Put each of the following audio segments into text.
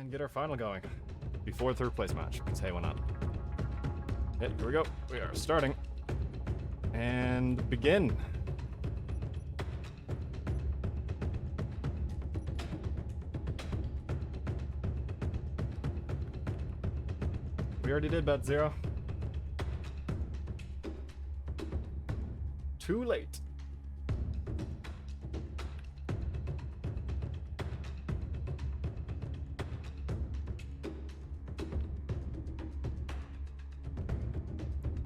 And get our final going before third place match, because hey, why not? Okay, here we go. We are starting. And begin. We already did bet 0. Too late.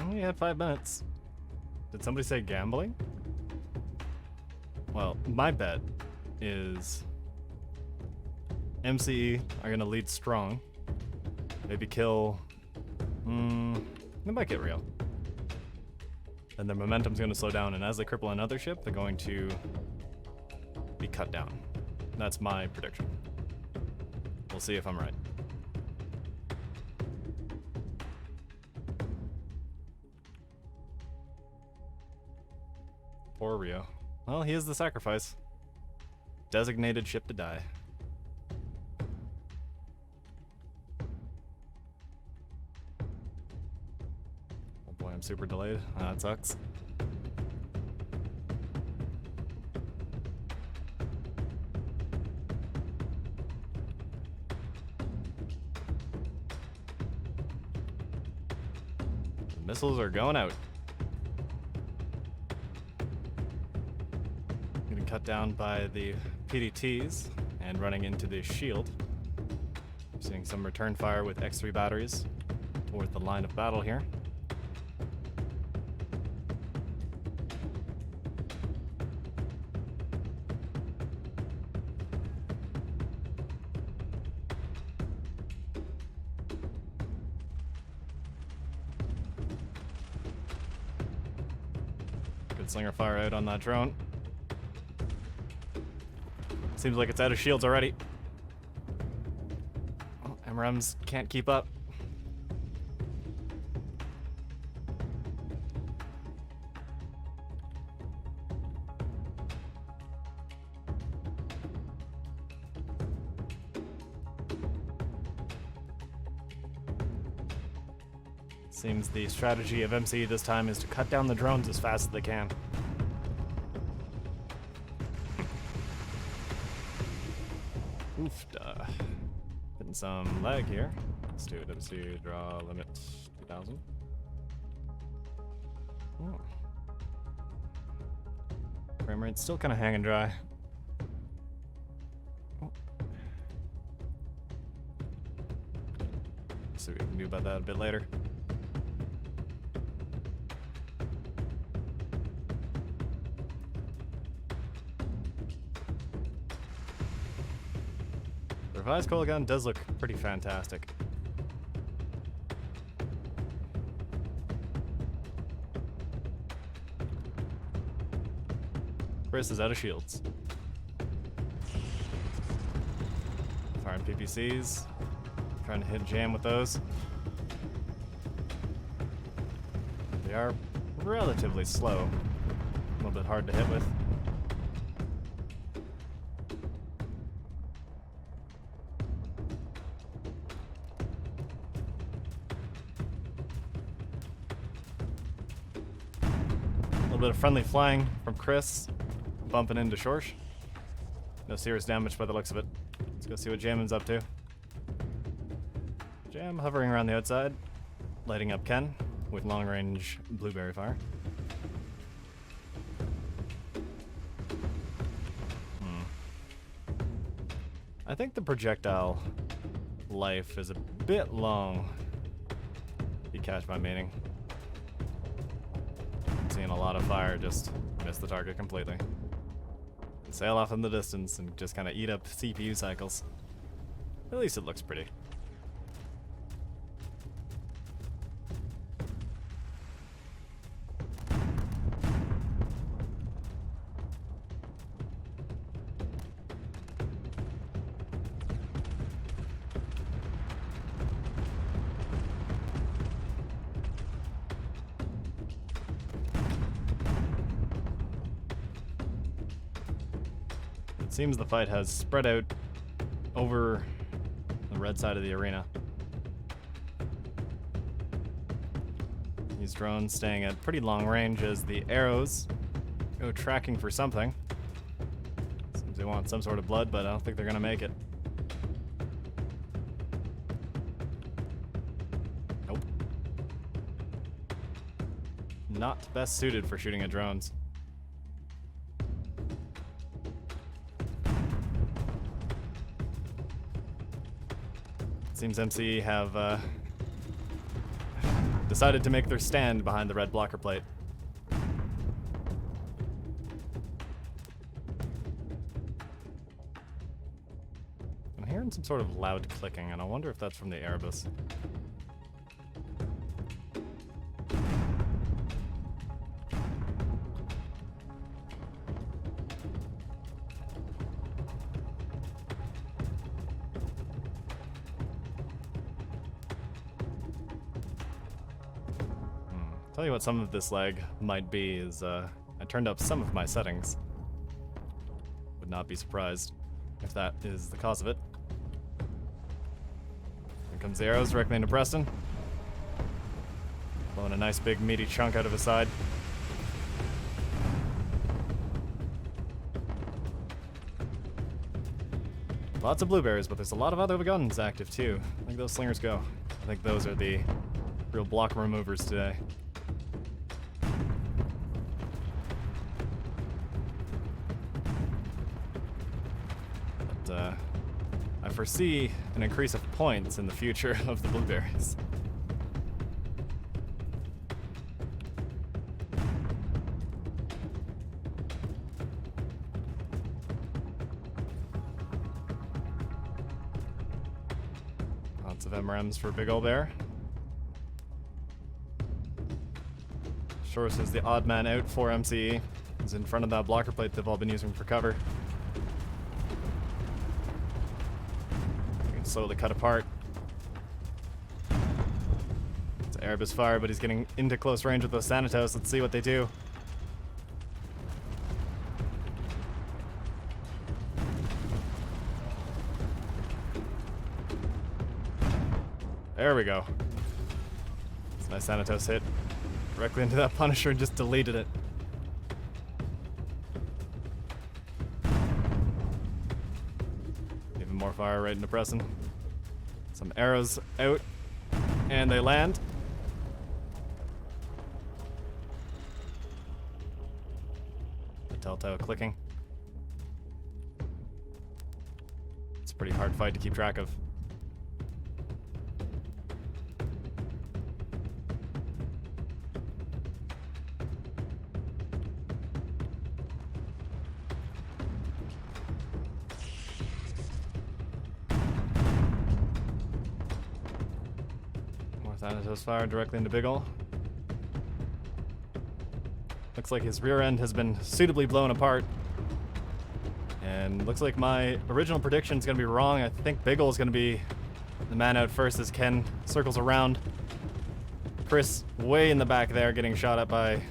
Only had 5 minutes. Did somebody say gambling? Well, my bet is MCE are gonna lead strong. Maybe kill. They might get real. And their momentum's gonna slow down, and as they cripple another ship, they're going to be cut down. That's my prediction. We'll see if I'm right. Poor Rio. Well, he is the sacrifice. Designated ship to die. Oh boy, I'm super delayed. That sucks. The missiles are going out. Cut down by the PDTs and running into the shield. Seeing some return fire with X3 batteries toward the line of battle here. Good slinger fire out on that drone. Seems like it's out of shields already. Oh, MRMs can't keep up. Seems the strategy of MC this time is to cut down the drones as fast as they can. Oof, getting some lag here. Let's do WC draw limit 2000. Oh. Frame rate's still kind of hanging dry. Oh. See what we can do about that a bit later. Revised coil gun does look pretty fantastic. Chris is out of shields. Firing PPCs. Trying to hit jam with those. They are relatively slow. A little bit hard to hit with. Bit of friendly flying from Chris, bumping into Shorsh. No serious damage by the looks of it. Let's go see what Jammin's up to. Jam hovering around the outside, lighting up Ken with long-range blueberry fire. I think the projectile life is a bit long. You catch my meaning. Seeing a lot of fire just miss the target completely. Sail off in the distance and just kind of eat up CPU cycles. At least it looks pretty. Seems the fight has spread out over the red side of the arena. These drones staying at pretty long range as the arrows go tracking for something. Seems they want some sort of blood, but I don't think they're gonna make it. Nope. Not best suited for shooting at drones. Seems MC have decided to make their stand behind the red blocker plate. I'm hearing some sort of loud clicking, and I wonder if that's from the Erebus. Tell you what some of this lag might be is I turned up some of my settings. Would not be surprised if that is the cause of it. Here comes the arrows directly into Preston. Blowing a nice big meaty chunk out of his side. Lots of blueberries, but there's a lot of other guns active too. I think those slingers go. I think those are the real block removers today. I foresee an increase of points in the future of the blueberries. Lots of MRMs for Big Ol' Bear. Shorst is the odd man out for MCE. He's in front of that blocker plate they've all been using for cover. Slowly cut apart. It's Erebus fire, but he's getting into close range with those Sanitos. Let's see what they do. There we go. It's a nice Sanitos hit directly into that Punisher and just deleted it. Even more fire right into Preston. Some arrows out, and they land. The telltale clicking. It's a pretty hard fight to keep track of. Thanatos fired directly into Big Ol'. Looks like his rear end has been suitably blown apart. And looks like my original prediction is going to be wrong. I think Big Ol' is going to be the man out first as Ken circles around. Chris way in the back there getting shot at by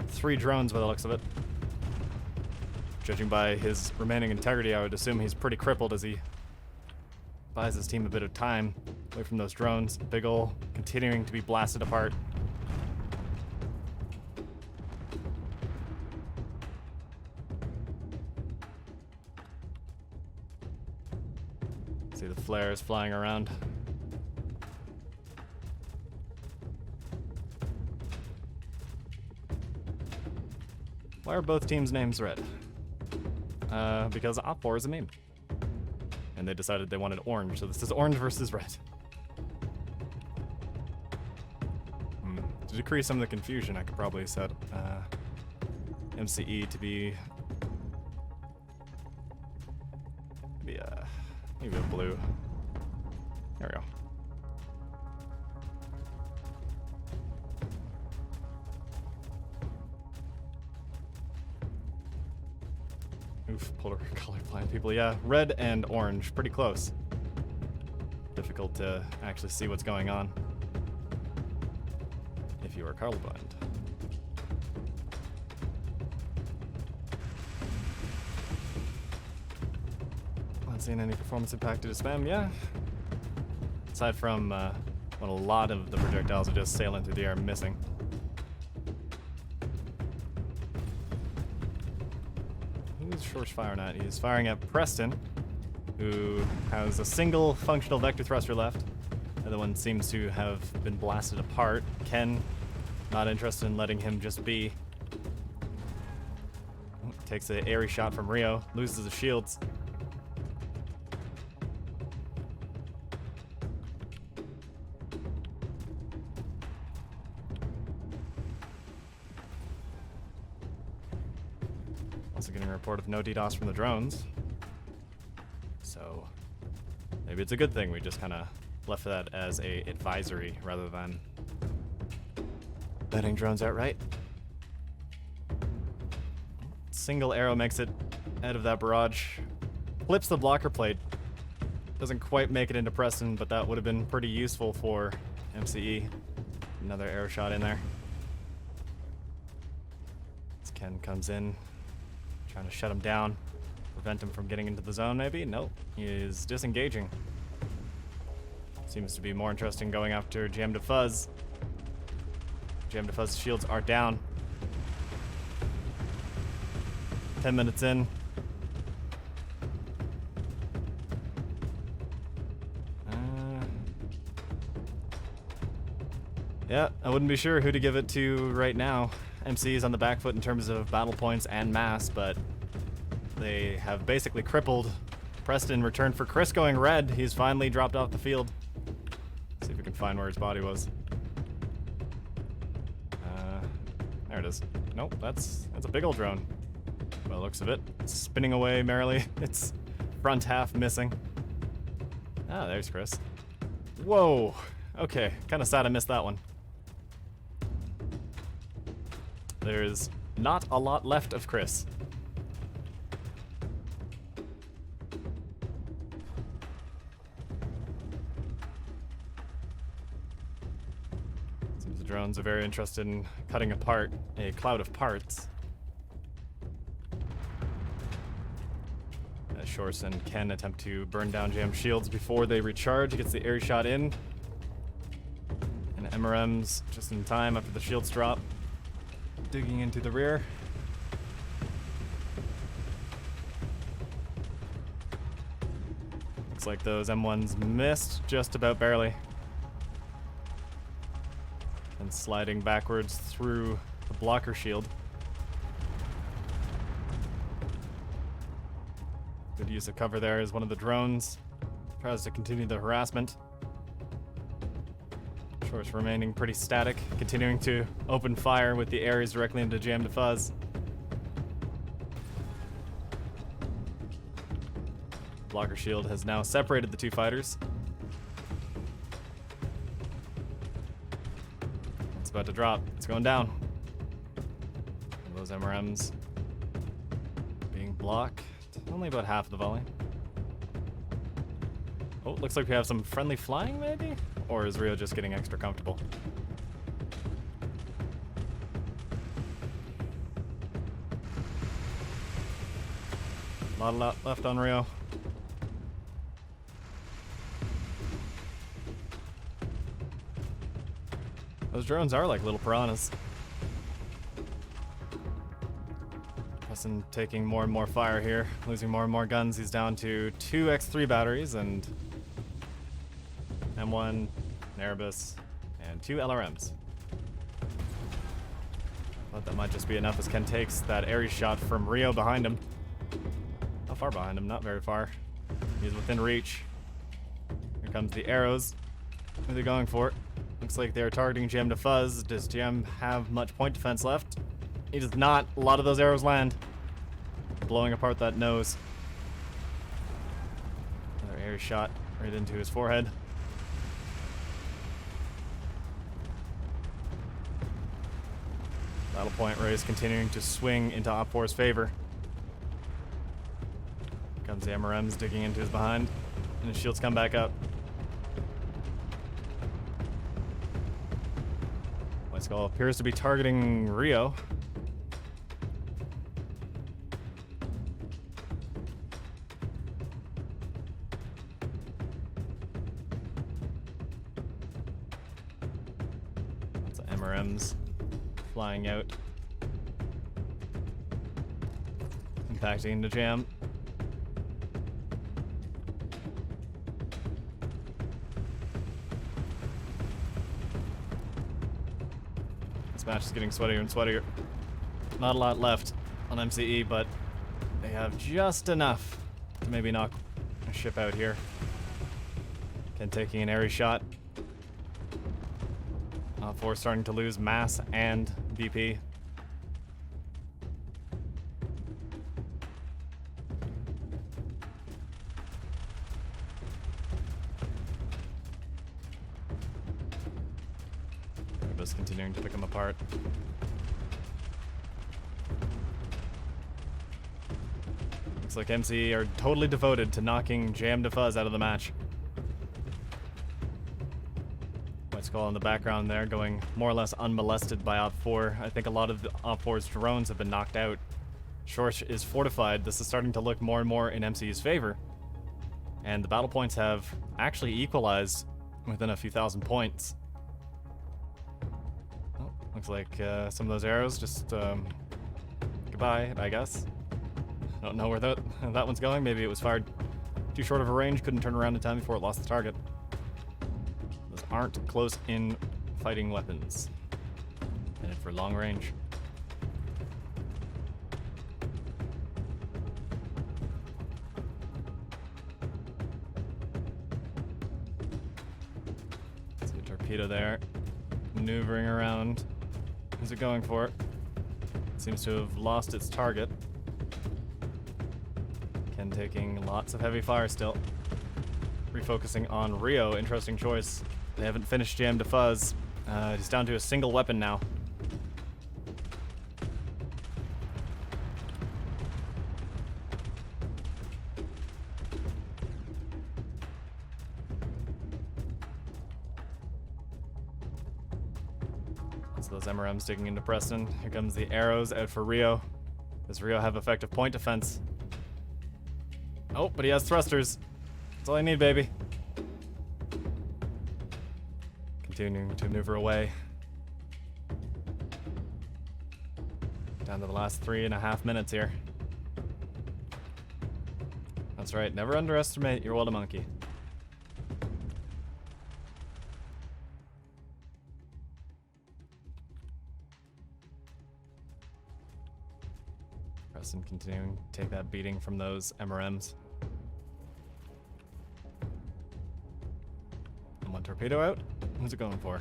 3 drones by the looks of it. Judging by his remaining integrity, I would assume he's pretty crippled as he buys his team a bit of time away from those drones. Big Ol' continuing to be blasted apart. See the flares flying around. Why are both teams' names red? Because Op4 is a meme. And they decided they wanted orange, so this is orange versus red. To decrease some of the confusion, I could probably set MCE to be maybe a blue. There we go. Oof, polar colorblind people. Yeah, red and orange, pretty close. Difficult to actually see what's going on if you are colorblind. Not seeing any performance impact due to spam, yeah. Aside from when a lot of the projectiles are just sailing through the air, missing. Who's Shorsh firing at? He's firing at Preston, who has a single functional vector thruster left. The other one seems to have been blasted apart. Ken, not interested in letting him just be. Takes an airy shot from Rio, loses his shields. Also getting a report of no DDoS from the drones. So maybe it's a good thing we just kind of left that as a advisory rather than letting drones outright. Single arrow makes it out of that barrage. Flips the blocker plate. Doesn't quite make it into Preston, but that would have been pretty useful for MCE. Another arrow shot in there. As Ken comes in, trying to shut him down. Prevent him from getting into the zone, maybe? Nope. He is disengaging. Seems to be more interested in going after Jam to Fuzz. Jam to Fuzz's shields are down. 10 minutes in. Yeah, I wouldn't be sure who to give it to right now. MC is on the back foot in terms of battle points and mass, but they have basically crippled Preston. Return for Chris going red. He's finally dropped off the field. See if we can find where his body was. There it is. Nope, that's a big old drone. By the looks of it, it's spinning away merrily. Its front half missing. Ah, there's Chris. Whoa. Okay, kind of sad I missed that one. There's not a lot left of Chris. Seems the drones are very interested in cutting apart a cloud of parts. Shorsh and Ken attempt to burn down Jam's shields before they recharge. He gets the air shot in. And MRM's just in time after the shields drop. Digging into the rear. Looks like those M1s missed just about barely. And sliding backwards through the blocker shield. Good use of cover there as one of the drones tries to continue the harassment. Shorsh remaining pretty static, continuing to open fire with the Ares directly into Jam to Fuzz. Blocker shield has now separated the two fighters. It's about to drop. It's going down. And those MRMs being blocked. Only about half the volley. Oh, looks like we have some friendly flying, maybe? Or is Rio just getting extra comfortable? Not a lot left on Rio. Those drones are like little piranhas. Preston taking more and more fire here, losing more and more guns. He's down to 2 X3 batteries and M1, an Erebus, and 2 LRMs. But that might just be enough as Ken takes that Ares shot from Rio behind him. How far behind him? Not very far. He's within reach. Here comes the arrows. Who are they going for? Looks like they're targeting Jam to Fuzz. Does Jam have much point defense left? He does not. A lot of those arrows land. Blowing apart that nose. Another air shot right into his forehead. Battle point race continuing to swing into Op4's favor. Here comes the MRMs digging into his behind. And his shields come back up. White Skull appears to be targeting Rio. MRMs flying out. Impacting into jam. This match is getting sweatier and sweatier. Not a lot left on MCE, but they have just enough to maybe knock a ship out here. Ken taking an airy shot. Op4 starting to lose mass and BP. They're just continuing to pick them apart. Looks like MC are totally devoted to knocking Jam to Fuzz out of the match. White Skull in the background there, going more or less unmolested by Op4. I think a lot of the Op4's drones have been knocked out. Shorsh is fortified. This is starting to look more and more in MC's favor. And the battle points have actually equalized within a few thousand points. Oh, looks like some of those arrows just goodbye, I guess. I don't know where that one's going. Maybe it was fired too short of a range, couldn't turn around in time before it lost the target. Those aren't close-in fighting weapons. Headed for long range. See a torpedo there, maneuvering around. Who's it going for? Seems to have lost its target. Ken taking lots of heavy fire still. Refocusing on Rio, interesting choice. They haven't finished Jam to Fuzz. He's down to a single weapon now. So those MRMs digging into Preston. Here comes the arrows out for Rio. Does Rio have effective point defense? Oh, but he has thrusters. That's all I need, baby. Continuing to maneuver away. Down to the last 3.5 minutes here. That's right, never underestimate your Wada Monkey. Preston continuing to take that beating from those MRMs. And one torpedo out. Who's it going for?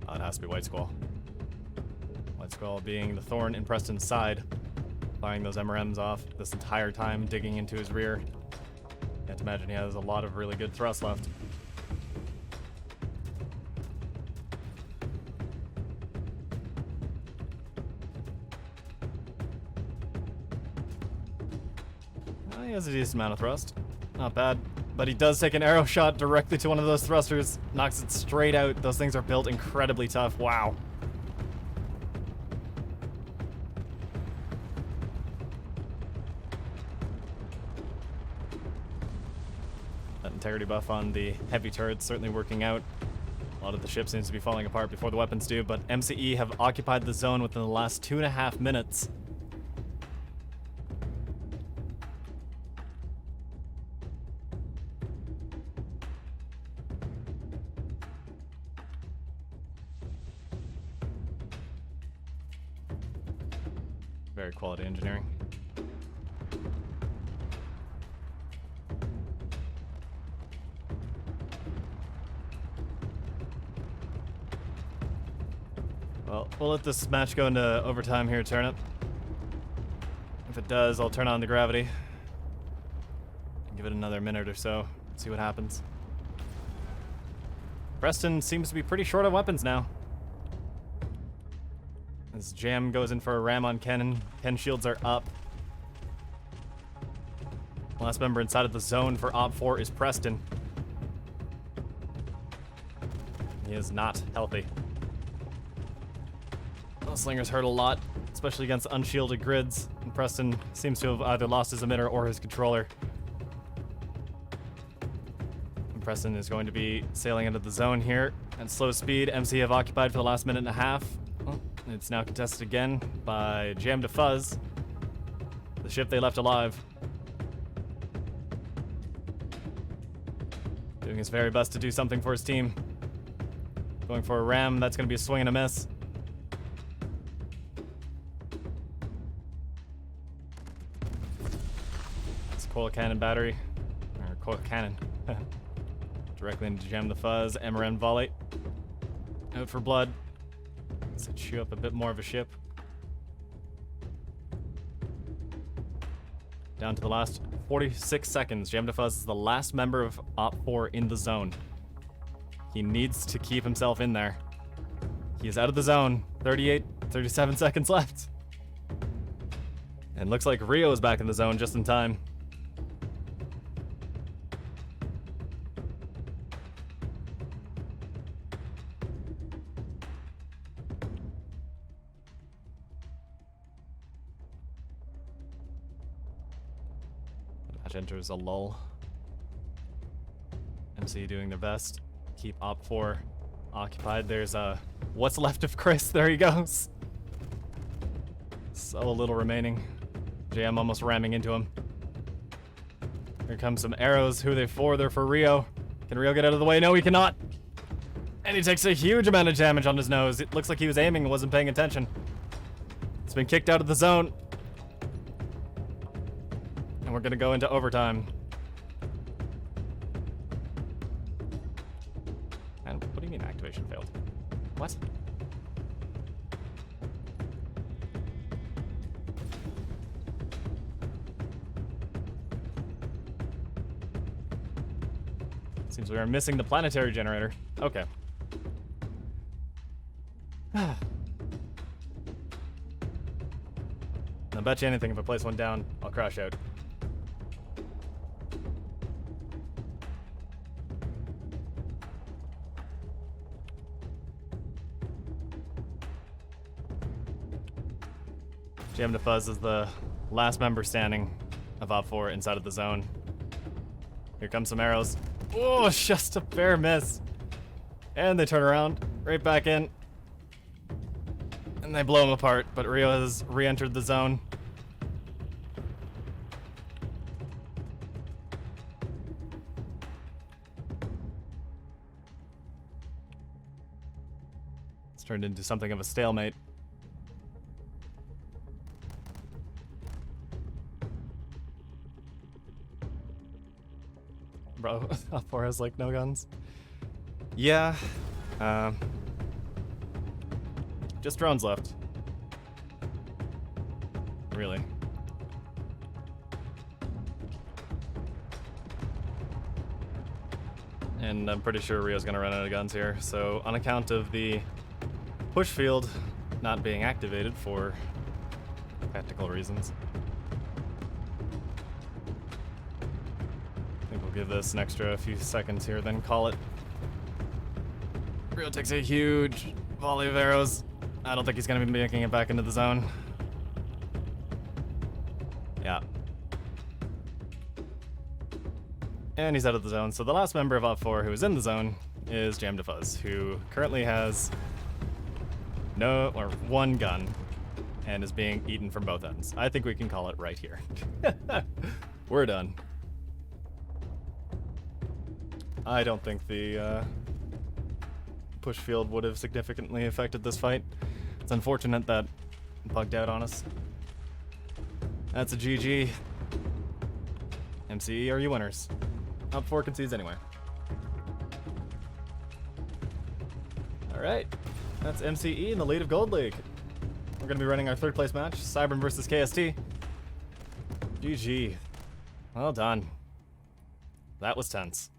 Oh, it has to be White Skull. White Skull being the thorn in Preston's side, firing those MRMs off this entire time, digging into his rear. You have to imagine he has a lot of really good thrust left. He has a decent amount of thrust. Not bad. But he does take an arrow shot directly to one of those thrusters. Knocks it straight out. Those things are built incredibly tough. Wow. That integrity buff on the heavy turrets certainly working out. A lot of the ship seems to be falling apart before the weapons do, but MCE have occupied the zone within the last 2.5 minutes. Very quality engineering. Well, we'll let this match go into overtime here, Turnip. If it does, I'll turn on the gravity. Give it another minute or so, see what happens. Preston seems to be pretty short of weapons now. As Jam goes in for a ram on Ken, and Ken shields are up. Last member inside of the zone for Op4 is Preston. He is not healthy. Well, Slinger's hurt a lot, especially against unshielded grids, and Preston seems to have either lost his emitter or his controller. And Preston is going to be sailing into the zone here. And slow speed, MC have occupied for the last minute and a half. Well, it's now contested again by Jam to Fuzz, the ship they left alive. Doing his very best to do something for his team. Going for a ram, that's going to be a swing and a miss. It's coil cannon battery, or coil cannon. Directly into Jam the Fuzz, Emerald volley. Out for blood. Does it chew up a bit more of a ship? Down to the last 46 seconds. Jam to Fuzz is the last member of Op 4 in the zone. He needs to keep himself in there. He is out of the zone. 37 seconds left. And looks like Rio is back in the zone just in time. Match enters a lull. MC doing their best. Keep Op 4 occupied. There's what's left of Chris. There he goes. So little remaining. JM almost ramming into him. Here comes some arrows. Who are they for? They're for Rio. Can Rio get out of the way? No, he cannot. And he takes a huge amount of damage on his nose. It looks like he was aiming and wasn't paying attention. He's been kicked out of the zone. And we're gonna go into overtime. And what do you mean activation failed? What? Seems we are missing the planetary generator. Okay. I'll bet you anything if I place one down, I'll crash out. Jam to Fuzz is the last member standing of Op 4 inside of the zone. Here comes some arrows. Oh, just a fair miss. And they turn around, right back in. And they blow him apart, but Rio has re-entered the zone. It's turned into something of a stalemate. Bro, Op 4 has like no guns. Yeah. Just drones left. Really. And I'm pretty sure Rio's gonna run out of guns here. So on account of the push field not being activated for tactical reasons, I think we'll give this an extra few seconds here, then call it. Rio takes a huge volley of arrows. I don't think he's gonna be making it back into the zone. Yeah. And he's out of the zone. So the last member of Op 4 who is in the zone is Jam to Fuzz, who currently has one gun and is being eaten from both ends. I think we can call it right here. We're done. I don't think the push field would have significantly affected this fight. It's unfortunate that it bugged out on us. That's a GG. MCE, are you winners? Op 4 concedes anyway. Alright, that's MCE in the lead of Gold League. We're going to be running our third place match, Cybern versus KST. GG. Well done. That was tense.